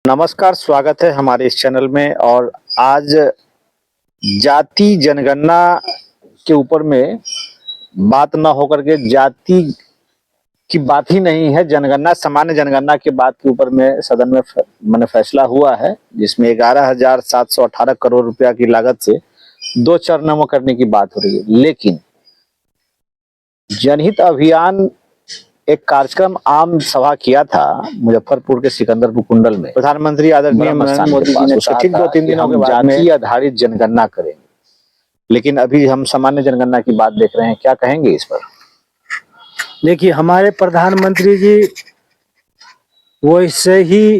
नमस्कार, स्वागत है हमारे इस चैनल में। और आज जाति जनगणना के ऊपर में बात ना होकर के जाति की बात ही नहीं है, जनगणना सामान्य जनगणना की बात के ऊपर में सदन में मैंने फैसला हुआ है, जिसमें 11,718 करोड़ रुपया की लागत से 2 चरणों में करने की बात हो रही है। लेकिन जनहित अभियान एक कार्यक्रम आम सभा किया था मुजफ्फरपुर के सिकंदरपुर कुंडल में। प्रधानमंत्री आदरणीय नरेंद्र मोदी जी ने कहा ठीक 2-3 दिनों के बाद जाति आधारित जनगणना करेंगे, लेकिन अभी हम सामान्य जनगणना की बात देख रहे हैं। क्या कहेंगे इस पर? देखिए, हमारे प्रधानमंत्री जी वैसे ही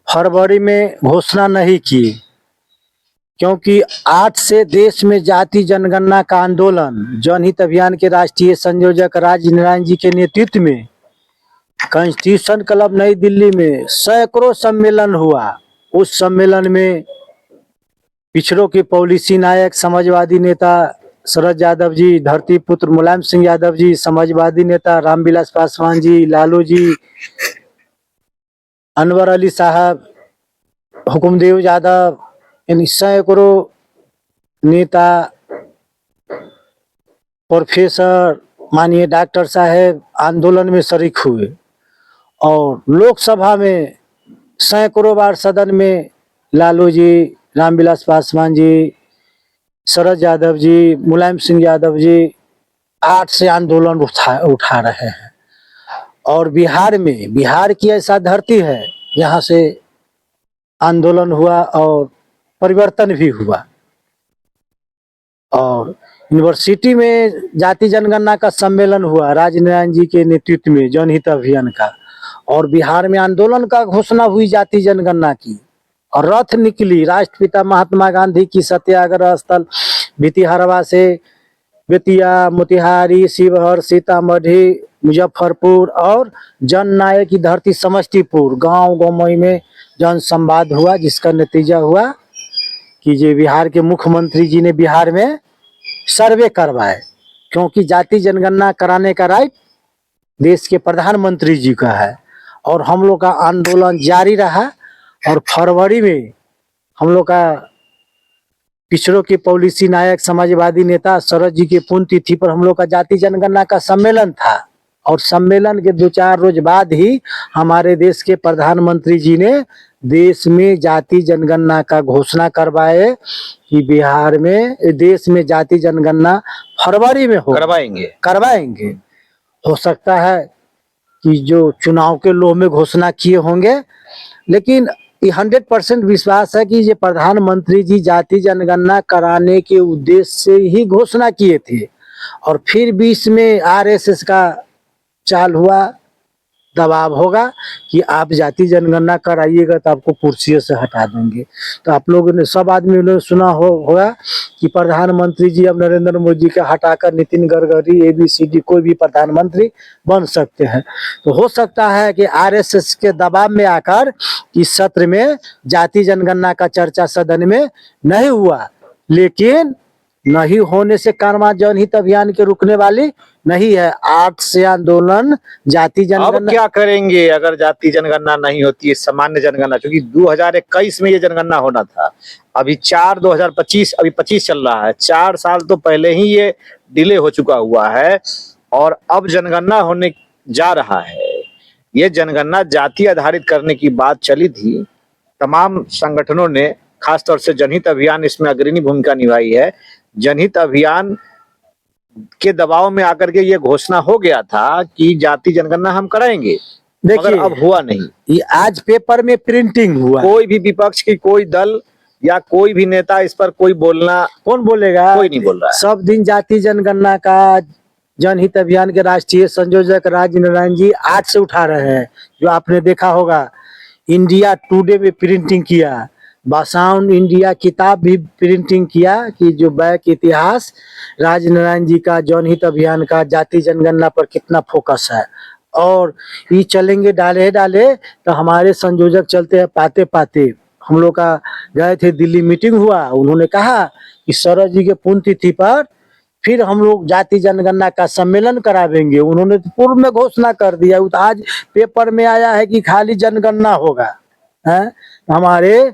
फरवरी में घोषणा नहीं की, क्योंकि आज से देश में जाति जनगणना का आंदोलन जनहित अभियान के राष्ट्रीय संयोजक राज नारायण जी के नेतृत्व में कॉन्स्टिट्यूशन क्लब नई दिल्ली में सैकड़ों सम्मेलन हुआ। उस सम्मेलन में पिछड़ों के पॉलिसी नायक समाजवादी नेता शरद यादव जी, धरती पुत्र मुलायम सिंह यादव जी, समाजवादी नेता रामविलास पासवान जी, लालू जी, अनवर अली साहब, हुकुमदेव यादव, इन सैकड़ों नेता, प्रोफेसर, माननीय डॉक्टर साहब आंदोलन में शरीक हुए। और लोकसभा में सैकड़ों बार सदन में लालू जी, रामविलास पासवान जी, शरद यादव जी, मुलायम सिंह यादव जी आज से आंदोलन उठा रहे हैं। और बिहार की ऐसा धरती है यहाँ से आंदोलन हुआ और परिवर्तन भी हुआ। और यूनिवर्सिटी में जाति जनगणना का सम्मेलन हुआ राज नारायण जी के नेतृत्व में जनहित अभियान का। और बिहार में आंदोलन का घोषणा हुई जाति जनगणना की, और रथ निकली राष्ट्रपिता महात्मा गांधी की सत्याग्रह स्थल भितिहरवा से बेतिया, मोतिहारी, शिवहर, सीतामढ़ी, मुजफ्फरपुर और जननायक की धरती समस्तीपुर गांव गौमई में जन संवाद हुआ, जिसका नतीजा हुआ कि ये बिहार के मुख्यमंत्री जी ने बिहार में सर्वे करवाए, क्योंकि जाति जनगणना कराने का राइट देश के प्रधानमंत्री जी का है। और हम लोग का आंदोलन जारी रहा। और फरवरी में हम लोग का पिछड़ों के पॉलिसी नायक समाजवादी नेता शरद जी की पुण्यतिथि पर हम लोग का जाति जनगणना का सम्मेलन था। और सम्मेलन के 2-4 रोज बाद ही हमारे देश के प्रधानमंत्री जी ने देश में जाति जनगणना का घोषणा करवाए कि बिहार में देश में जाति जनगणना फरवरी में हो करवाएंगे। हो सकता है कि जो चुनाव के लोभ में घोषणा किए होंगे, लेकिन 100% विश्वास है कि ये प्रधानमंत्री जी जाति जनगणना कराने के उद्देश्य से ही घोषणा किए थे। और फिर बीच में आरएसएस का चाल हुआ, दबाव होगा कि आप जाति जनगणना कराइएगा तो आपको कुर्सियों से हटा देंगे। तो आप लोगों ने, सब आदमी ने सुना होगा कि प्रधानमंत्री जी अब नरेंद्र मोदी का हटाकर नितिन गडकरी, ABCD कोई भी प्रधानमंत्री बन सकते हैं। तो हो सकता है कि आरएसएस के दबाव में आकर इस सत्र में जाति जनगणना का चर्चा सदन में नहीं हुआ। लेकिन नहीं होने से कर्मा जनहित अभियान के रुकने वाली नहीं है। आज से आंदोलन जाति जनगणना। अब क्या करेंगे अगर जाति जनगणना नहीं होती है, सामान्य जनगणना? क्योंकि 2021 में ये जनगणना होना था, अभी 4/2025, अभी 25 चल रहा है, 4 साल तो पहले ही ये डिले हो चुका हुआ है। और अब जनगणना होने जा रहा है। ये जनगणना जाति आधारित करने की बात चली थी, तमाम संगठनों ने, खासतौर से जनहित अभियान इसमें अग्रणी भूमिका निभाई है। जनहित अभियान के दबाव में आकर के ये घोषणा हो गया था कि जाति जनगणना हम कराएंगे, मगर अब हुआ नहीं। ये आज पेपर में प्रिंटिंग हुआ। कोई भी विपक्ष की कोई दल या कोई भी नेता इस पर कोई कौन बोलेगा? कोई नहीं बोल रहा है। सब दिन जाति जनगणना का जनहित अभियान के राष्ट्रीय संयोजक राज नारायण जी आज से उठा रहे हैं। जो आपने देखा होगा, इंडिया टुडे में प्रिंटिंग किया, बासाउंड इंडिया किताब भी प्रिंटिंग किया कि जो बैक इतिहास राज नारायण जी का जनहित अभियान का जाति जनगणना पर कितना फोकस है। और ये चलेंगे डाले तो हमारे संयोजक चलते हैं पाते पाते। हम लोग का गए थे दिल्ली, मीटिंग हुआ, उन्होंने कहा कि शरद जी के पुण्यतिथि पर फिर हम लोग जाति जनगणना का सम्मेलन करावेंगे। उन्होंने पूर्व में घोषणा कर दिया, तो आज पेपर में आया है कि खाली जनगणना होगा। हैं। हमारे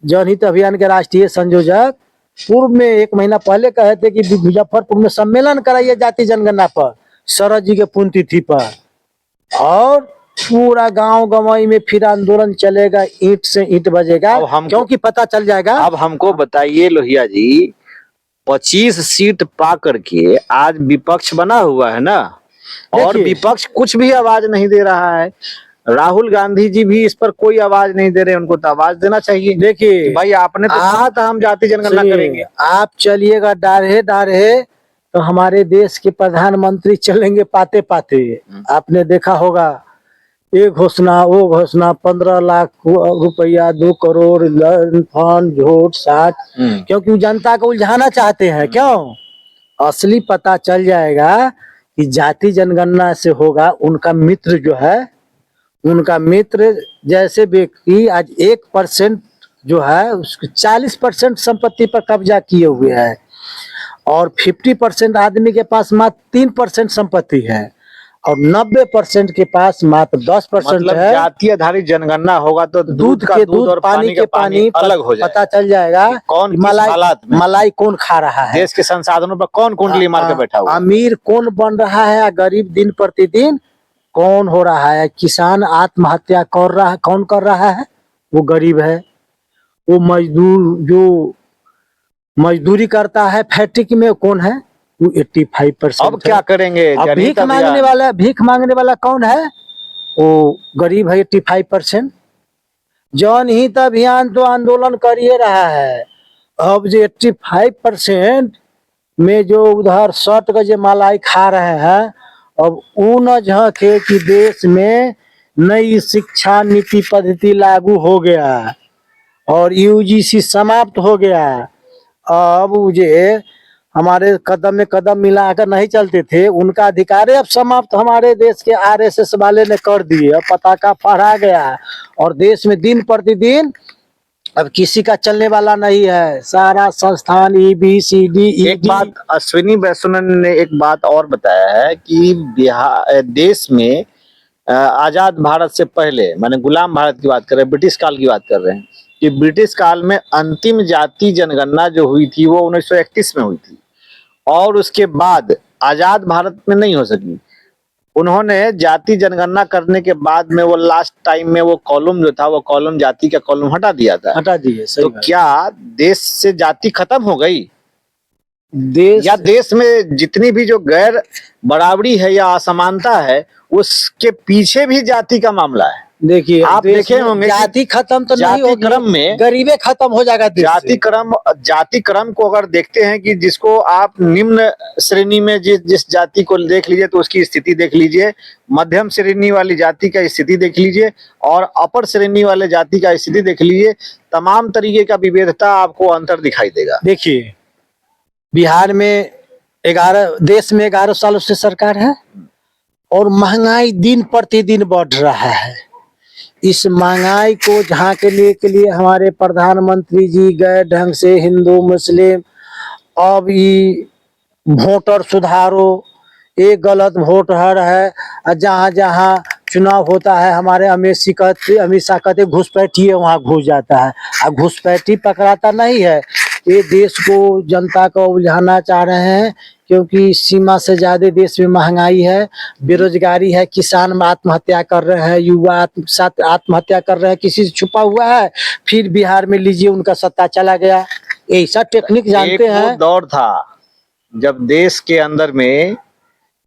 जनहित अभियान के राष्ट्रीय संयोजक पूर्व में 1 महीना पहले कहे थे कि मुजफ्फरपुर में सम्मेलन कराइए जाति जनगणना पर, शरद जी के पुण्यतिथि पर, और पूरा गांव गंवाई में फिर आंदोलन चलेगा, ईंट से ईंट बजेगा, क्योंकि पता चल जाएगा। अब हमको बताइए लोहिया जी, 25 सीट पा करके आज विपक्ष बना हुआ है ना, और विपक्ष कुछ भी आवाज नहीं दे रहा है। राहुल गांधी जी भी इस पर कोई आवाज नहीं दे रहे, उनको तो आवाज देना चाहिए। देखिए भाई आपने तो कहा था हम जाति जनगणना करेंगे। आप चलिएगा डारे डारे तो हमारे देश के प्रधानमंत्री चलेंगे पाते पाते। आपने देखा होगा, एक घोषणा वो घोषणा, 15 लाख रुपया, 2 करोड़ फंड, झूठ साठ, क्योंकि वो जनता को उलझाना चाहते हैं। क्यों? असली पता चल जाएगा कि जाति जनगणना से होगा। उनका मित्र जो है, उनका मित्र जैसे व्यक्ति आज 1% जो है उसको 40% संपत्ति पर कब्जा किए हुए है, और 50% आदमी के पास मात्र 3% संपत्ति है, और 90% के पास मात्र 10% मतलब है। जाति आधारित जनगणना होगा तो दूध का के दूध और पानी के पानी अलग हो जाएगा। पता चल जाएगा कौन किस मलाई हालात में, मलाई कौन खा रहा है, देश के संसाधनों पर कौन कुंडली मार के बैठा हुआ है, अमीर कौन बन रहा है, गरीब दिन प्रतिदिन कौन हो रहा है। किसान आत्महत्या कर रहा है, कौन कर रहा है? वो गरीब है। वो मजदूर जो मजदूरी करता है फैक्ट्री में, कौन है? वो 85%। अब क्या करेंगे? अब भीख मांगने वाला कौन है? वो गरीब है 85%। जनहित अभियान तो आंदोलन कर ही रहा है। अब जो 85% में जो उधर 60 गजे मलाई खा रहे हैं, अब न झांके कि देश में नई शिक्षा नीति पद्धति लागू हो गया और यूजीसी समाप्त हो गया। अब मुझे हमारे कदम में कदम मिलाकर नहीं चलते थे, उनका अधिकार अब समाप्त हमारे देश के आरएसएस वाले ने कर दिए। अब पताका फहरा गया और देश में दिन प्रतिदिन अब किसी का चलने वाला नहीं है। सारा संस्थान EBCD। एक बात अश्विनी वैष्णव ने एक बात और बताया है कि बिहार देश में आजाद भारत से पहले, माने गुलाम भारत की बात कर रहे हैं, ब्रिटिश काल की बात कर रहे हैं, कि ब्रिटिश काल में अंतिम जाति जनगणना जो हुई थी वो 1931 में हुई थी, और उसके बाद आजाद भारत में नहीं हो सकी। उन्होंने जाति जनगणना करने के बाद में वो लास्ट टाइम में वो कॉलम जो था, वो कॉलम जाति का कॉलम हटा दिया था, हटा दिए। तो क्या देश से जाति खत्म हो गई? देश में जितनी भी जो गैर बराबरी है या असमानता है, उसके पीछे भी जाति का मामला है। देखिए, आप देखे होंगे जाति खत्म तो नहीं होगी, क्रम में गरीबे खत्म हो जाएगा। जाति क्रम को अगर देखते हैं कि जिसको आप निम्न श्रेणी में जिस जाति को देख लीजिए तो उसकी स्थिति देख लीजिए, मध्यम श्रेणी वाली जाति का स्थिति देख लीजिए, और अपर श्रेणी वाले जाति का स्थिति देख लीजिए, तमाम तरीके का विविधता आपको अंतर दिखाई देगा। देखिए, बिहार में देश में 11 सालों से सरकार है और महंगाई दिन प्रतिदिन बढ़ रहा है। इस महंगाई को झांकने के लिए हमारे प्रधानमंत्री जी गए ढंग से हिंदू मुस्लिम, अब ये वोटर सुधारो, एक गलत वोट हर है, जहाँ जहाँ चुनाव होता है हमारे अमित शाह कहते घुसपैठी है, वहाँ घुस जाता है। अब घुसपैठी पकड़ाता नहीं है। ये देश को, जनता को उलझाना चाह रहे हैं, क्योंकि सीमा से ज्यादा देश में महंगाई है, बेरोजगारी है, किसान आत्महत्या कर रहे हैं, युवा आत्महत्या कर रहे हैं, किसी से छुपा हुआ है। फिर बिहार में लीजिए उनका सत्ता चला गया। ऐसा टेक्निक जानते हैं। दौर था जब देश के अंदर में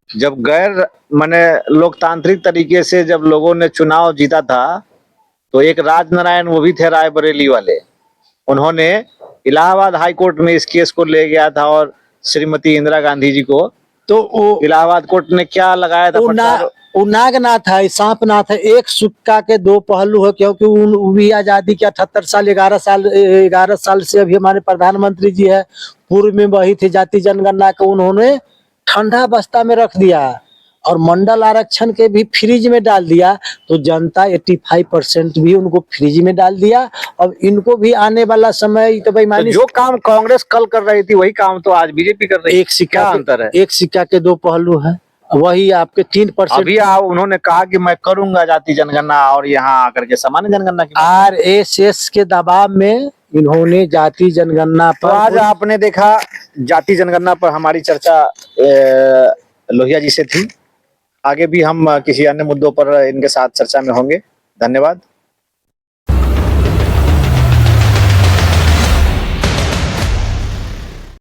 जब गैर माने लोकतांत्रिक तरीके से जब लोगों ने चुनाव जीता था, तो एक राजनारायण, वो भी थे रायबरेली वाले, उन्होंने इलाहाबाद हाई कोर्ट में इस केस को ले गया था, और श्रीमती इंदिरा गांधी जी को, तो वो इलाहाबाद कोर्ट ने क्या लगाया था, वो नागनाथ है, सांपनाथ है, एक सिक्का के 2 पहलू है। क्योंकि वो भी आजादी के 78 साल 11 साल से अभी हमारे प्रधानमंत्री जी है, पूर्व में वही थे जाति जनगणना को उन्होंने ठंडा बस्ता में रख दिया और मंडल आरक्षण के भी फ्रिज में डाल दिया। तो जनता 85% भी उनको फ्रिज में डाल दिया। अब इनको भी आने वाला समय तो बेईमानी, जो काम कांग्रेस कल कर रही थी वही काम तो आज बीजेपी कर रही है। एक सिक्का अंतर है, एक सिक्का के 2 पहलू है। वही आपके 3%। अभी उन्होंने कहा कि मैं करूंगा जाति जनगणना और यहाँ आकर के सामान्य जनगणना की RSS के दबाव में इन्होंने जाति जनगणना तो पर आज आपने देखा जाति जनगणना पर हमारी चर्चा लोहिया जी से थी। आगे भी हम किसी अन्य मुद्दों पर इनके साथ चर्चा में होंगे। धन्यवाद।